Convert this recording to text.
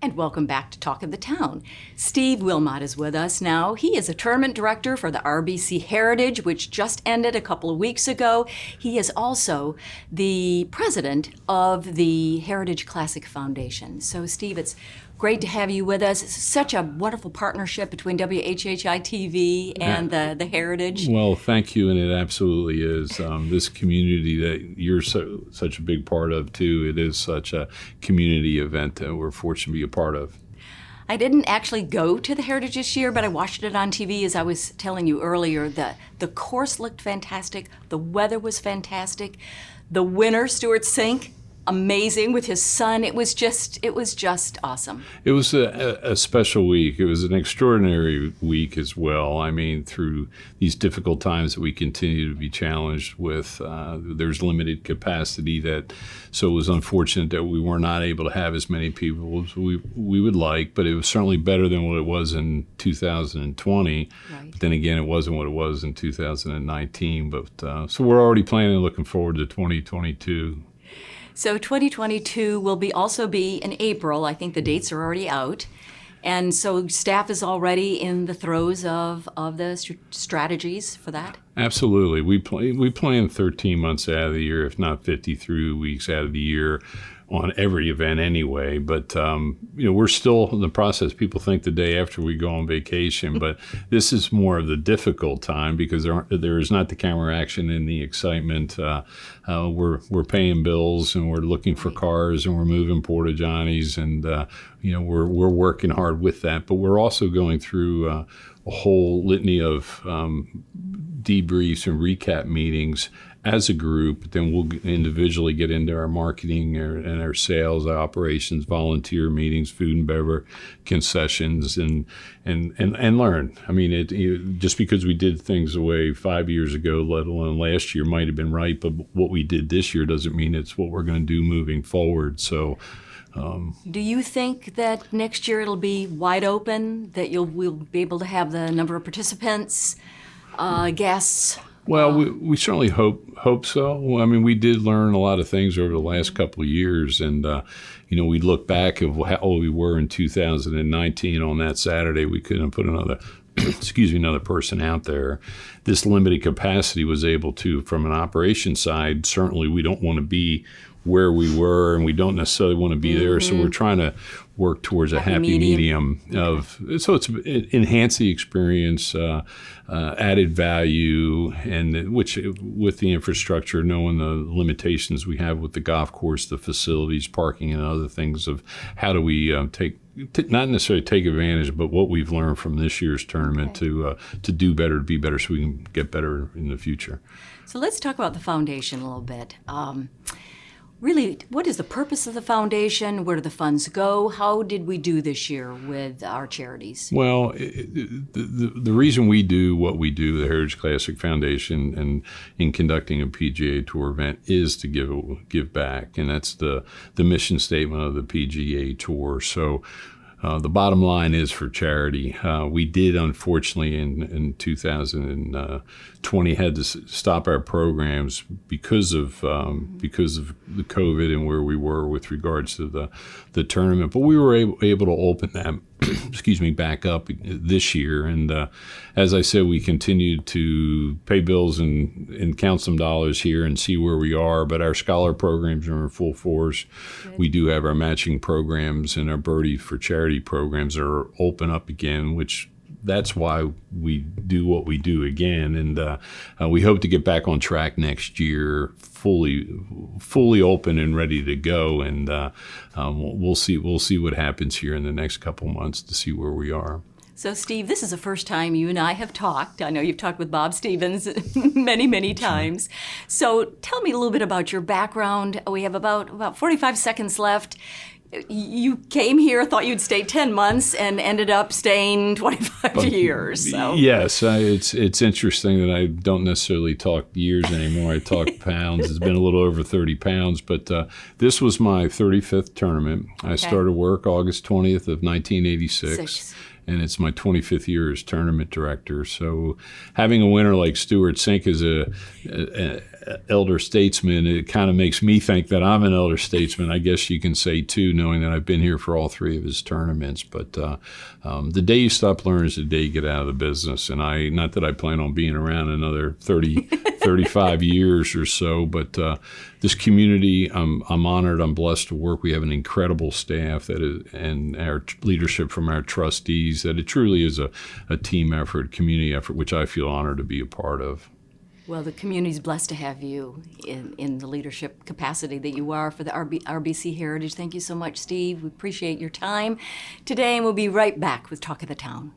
And welcome back to Talk of the Town. Steve Wilmot is with us now. He is a tournament director for the RBC Heritage, which just ended a couple of weeks ago. He is also the president of the Heritage Classic Foundation. So, Steve, it's great to have you with us. It's such a wonderful partnership between WHHI-TV and the Heritage. Well, thank you, and it absolutely is. This community that you're such a big part of, too, it is such a community event that we're fortunate to be a part of. I didn't actually go to the Heritage this year, but I watched it on TV. As I was telling you earlier, the course looked fantastic. The weather was fantastic. The winner, Stuart Sink, amazing with his son. It was just awesome. It was a special week. It was an extraordinary week as well. I mean, through these difficult times that we continue to be challenged with, there's limited capacity so it was unfortunate that we were not able to have as many people as we would like, but it was certainly better than what it was in 2020. Right. But then again, it wasn't what it was in 2019. But so we're already planning and looking forward to 2022. So 2022 will also be in April. I think the dates are already out. And so staff is already in the throes of the strategies for that? Absolutely. We plan 13 months out of the year, if not 53 weeks out of the year, on every event anyway. But, we're still in the process. People think the day after we go on vacation, but this is more of the difficult time because there is not the camera action and the excitement. We're paying bills and we're looking for cars and we're moving porta johnies and, we're working hard with that. But we're also going through a whole litany of debriefs and recap meetings as a group. Then we'll individually get into our marketing and our sales, our operations, volunteer meetings, food and beverage concessions, and learn. I mean, just because we did things away 5 years ago, let alone last year, might have been right, but what we did this year doesn't mean it's what we're going to do moving forward. So. Do you think that next year it'll be wide open, that we'll be able to have the number of participants, guests? Well, we certainly hope so. I mean, we did learn a lot of things over the last couple of years, and we look back of how we were in 2019 on that Saturday. We couldn't put another person out there. This limited capacity was able to, from an operations side, certainly we don't want to be where we were, and we don't necessarily want to be there. So we're trying to work towards a happy medium so it's enhance the experience, added value, and which with the infrastructure, knowing the limitations we have with the golf course, the facilities, parking, and other things of how do we not necessarily take advantage, but what we've learned from this year's tournament to do better, to be better, so we can get better in the future. So let's talk about the foundation a little bit. Really, what is the purpose of the foundation? Where do the funds go? How did we do this year with our charities? Well, the reason we do what we do, the Heritage Classic Foundation, and in conducting a PGA Tour event, is to give back, and that's the mission statement of the PGA Tour. So. The bottom line is for charity. We did, unfortunately, in 2020, had to stop our programs because of the COVID and where we were with regards to the tournament. But we were able to open that, back up this year. And as I said, we continued to pay bills and count some dollars here and see where we are. But our scholar programs are in full force. Good. We do have our matching programs and our Birdie for Charity programs are open up again, which that's why we do what we do again. And we hope to get back on track next year, fully open and ready to go. And we'll see what happens here in the next couple months to see where we are. So, Steve, this is the first time you and I have talked. I know you've talked with Bob Stevens many, many times. So tell me a little bit about your background. We have about 45 seconds left. You came here, thought you'd stay 10 months, and ended up staying 25 years. So. Yes, it's interesting that I don't necessarily talk years anymore. I talk pounds. It's been a little over 30 pounds, but this was my 35th tournament. I started work August 20th of 1986. And it's my 25th year as tournament director. So having a winner like Stuart Sink is elder statesman, it kind of makes me think that I'm an elder statesman. I guess you can say too, knowing that I've been here for all 3 of his tournaments. But the day you stop learning is the day you get out of the business. And not that I plan on being around another 30, 35 years or so, but this community, I'm honored, I'm blessed to work. We have an incredible staff and our leadership from our trustees, that it truly is a team effort, community effort, which I feel honored to be a part of. Well, the community's blessed to have you in the leadership capacity that you are for the RBC Heritage. Thank you so much, Steve. We appreciate your time today, and we'll be right back with Talk of the Town.